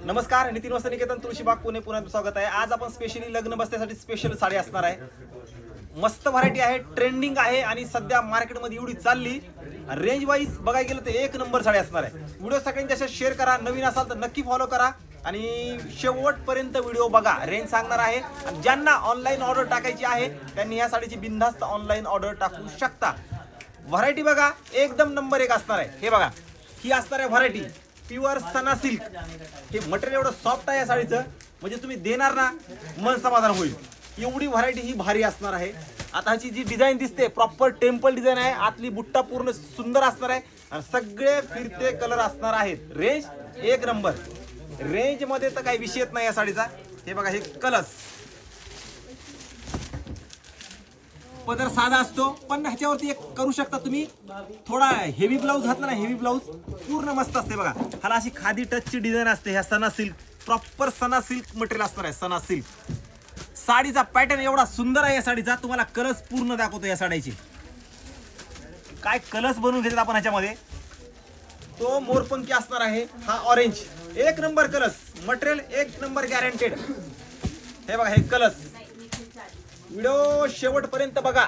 नमस्कार, नितीन वस्त्र निकेतन तुळशीबाग पुणे पुन्हा स्वागत आहे। आज आपण स्पेशली लग्न बसण्यासाठी स्पेशल साडी असणार आहे। मस्त व्हरायटी आहे, ट्रेंडिंग आहे आणि सध्या मार्केटमध्ये एवढी चालली। रेंज वाईज बघायला गेलं तर एक नंबर साडी असणार आहे। व्हिडिओ सगळ्यांच्या शेअर करा, नवीन असाल तर नक्की फॉलो करा आणि शेवटपर्यंत व्हिडिओ बघा। रेंज सांगणार आहे आणि ज्यांना ऑनलाईन ऑर्डर टाकायची आहे त्यांनी या साडीची बिनधास्त ऑनलाईन ऑर्डर टाकू शकता। व्हरायटी बघा, एकदम नंबर 1 असणार आहे। हे बघा, ही असणार आहे व्हरायटी प्युअर सना सिल्क। हे मटेरियल एवढं सॉफ्ट आहे या साडीचं, म्हणजे तुम्ही देणार ना मन समाधान होईल। एवढी व्हरायटी ही भारी असणार आहे। आता ह्याची जी डिझाईन दिसते प्रॉपर टेम्पल डिझाईन आहे, आतली बुट्टा पूर्ण सुंदर असणार आहे आणि सगळे फिरते कलर असणार आहेत। रेंज एक नंबर, रेंज मध्ये तर काही विषयच नाही या साडीचा। हे बघा, हे कलर्स पदर साधा असतो पण ह्याच्यावरती एक करू शकता तुम्ही, थोडा हेवी ब्लाऊज घातला ना, हेवी ब्लाऊज पूर्ण मस्त असते बघा। ह्याला अशी खादी टचची डिझाईन असते। ह्या सना सिल्क, प्रॉपर सना सिल्क मटेरियल असणार आहे, सना सिल्क। साडीचा पॅटर्न एवढा सुंदर आहे या साडीचा, तुम्हाला कलर्स पूर्ण दाखवतो या साडीची। काय कलर्स बनवून घेतात आपण ह्याच्यामध्ये। तो मोरपंखी असणार आहे, हा ऑरेंज, एक नंबर कलर्स, मटेरियल एक नंबर गॅरंटेड। हे बघा, हे कलर्स। व्हिडिओ शेवटपर्यंत बघा,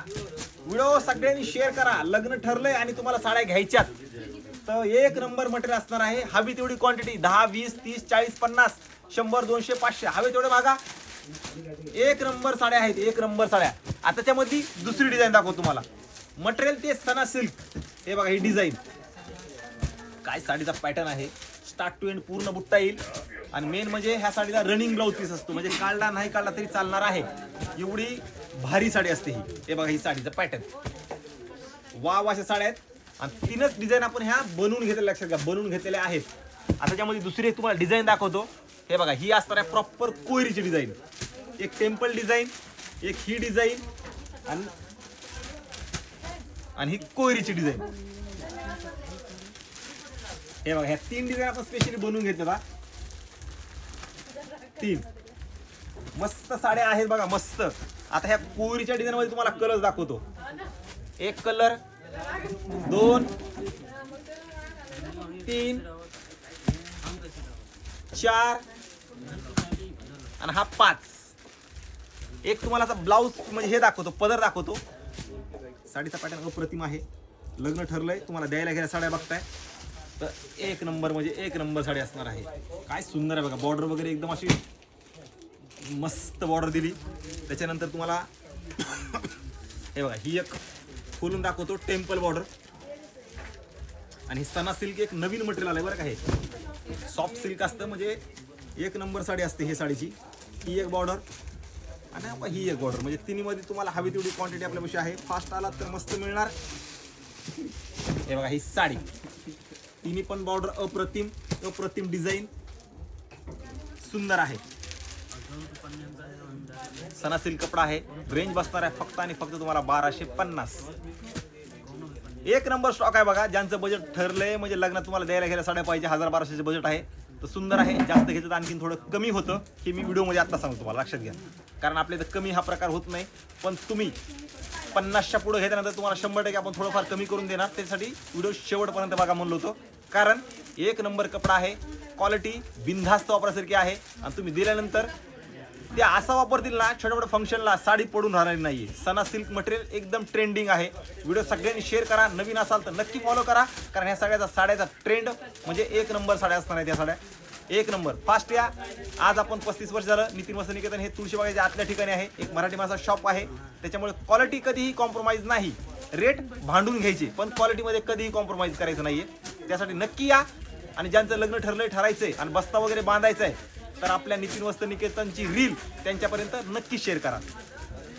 व्हिडिओ सगळ्यांनी शेअर करा। लग्न ठरलंय आणि तुम्हाला साड्या घ्यायच्यात तर एक नंबर मटेरियल असणार आहे। हवी तेवढी क्वांटिटी 10, 20, 30, 40, 50, 100, 200, 500 हवे तेवढे मागा। एक नंबर साड्या आहेत, एक नंबर साड्या। आता त्याच्यामध्ये दुसरी डिझाईन दाखवतो तुम्हाला। मटेरियल ते सना सिल्क। हे बघा, ही डिझाईन काय साडीचा पॅटर्न आहे, स्टार्ट टू एंड पूर्ण बुट्टा येईल आणि मेन म्हणजे ह्या साडीला रनिंग ब्लाऊज पीस असतो, म्हणजे काढला नाही काढला तरी चालणार आहे। एवढी भारी साडी असते ही। हे बघा, ही साडीचा पॅटर्न वाव अशा साड्या आहेत आणि 3च डिझाईन आपण ह्या बनवून घेतलेल्या, लक्षात घ्या, बनवून घेतलेल्या आहेत। आता त्याच्यामध्ये दुसरी एक तुम्हाला डिझाईन दाखवतो। हे बघा, ही असणार आहे प्रॉपर कोयरीची डिझाईन, एक टेम्पल डिझाईन, एक ही डिझाईन आणि ही कोयरीची डिझाईन। हे बघा, ह्या 3 डिझाईन आपण स्पेशली बनवून घेतल्या। 3 मस्त साड्या आहेत बघा, मस्त। आता ह्या कोयरीच्या डिझाईन मध्ये तुम्हाला कलर दाखवतो। एक कलर, 2, 3, 4 आणि हा 5। एक तुम्हाला आता ब्लाऊज म्हणजे हे दाखवतो, पदर दाखवतो। साडीचा पॅटर्न अप्रतिम आहे। लग्न ठरलंय, तुम्हाला द्यायला घ्यायला साड्या बघताय तर एक नंबर म्हणजे एक नंबर साडी असणार आहे। काय सुंदर आहे बघा, बॉर्डर वगैरे एकदम अशी मस्त बॉर्डर दिली। त्याच्यानंतर तुम्हाला हे बघा, ही एक खोलून दाखवतो, टेम्पल बॉर्डर। आणि ही सना सिल्क एक नवीन मटेरियल आलंय बरं का, हे सॉफ्ट सिल्क असतं, म्हणजे एक नंबर साडी असते ही साडीची। ही एक बॉर्डर आणि ही एक बॉर्डर, म्हणजे तिन्हीमध्ये तुम्हाला हवी तेवढी क्वांटिटी आपल्यापाशी आहे। फास्ट आला तर मस्त मिळणार। हे बघा, ही साडी तिन्ही पण बॉर्डर अप्रतिम, अप्रतिम डिझाईन सुंदर आहे। सना सिल्क कपडा आहे। रेंज बसणार आहे फक्त आणि फक्त तुम्हाला 1250। एक नंबर स्टॉक आहे बघा। ज्यांचं बजेट ठरलंय, म्हणजे लग्नात तुम्हाला द्यायला घ्यायला साड्या पाहिजे, 1000-1200चे बजेट आहे तर सुंदर आहे। जास्त घेतात आणखीन थोडं कमी होतं, हे मी व्हिडिओमध्ये आता सांगतो तुम्हाला, लक्षात घ्या। कारण आपल्या इथं कमी हा प्रकार होत नाही, पण तुम्ही 50च्या पुढे घेतल्यानंतर तुम्हाला 100% आपण थोडंफार कमी करून देणार। त्यासाठी व्हिडिओ शेवटपर्यंत बघा म्हणलो होतो, कारण एक नंबर कपडा आहे, क्वालिटी बिनधास्त वापरासारखी आहे आणि तुम्ही दिल्यानंतर ते असा वापरतील ना, छोट्या मोठ्या फंक्शनला साडी पडून राहणार नाहीये। सना सिल्क मटेरियल एकदम ट्रेंडिंग आहे। व्हिडिओ सगळ्यांनी शेअर करा, नवीन असाल तर नक्की फॉलो करा, कारण ह्या सगळ्याचा साड्याचा ट्रेंड म्हणजे एक नंबर साड्या असणार आहेत। या साड्या एक नंबर फास्ट या। आज आपण 35 वर्ष झालं नितीन वस्त्र निकेतन हे तुळशीबागेच्या आतल्या ठिकाणी आहे, एक मराठी माणसा शॉप आहे। त्याच्यामुळे क्वालिटी कधीही कॉम्प्रोमाइज नाही। रेट भांडून घ्यायचे पण क्वालिटीमध्ये कधीही कॉम्प्रोमाइज करायचं नाहीये। त्यासाठी नक्की या आणि ज्यांचं लग्न ठरलंय, ठरायचंय आणि बस्ता वगैरे बांधायचा आहे तर आपल्या नितीन वस्त्र निकेतनची रील त्यांच्यापर्यंत नक्की शेअर करा।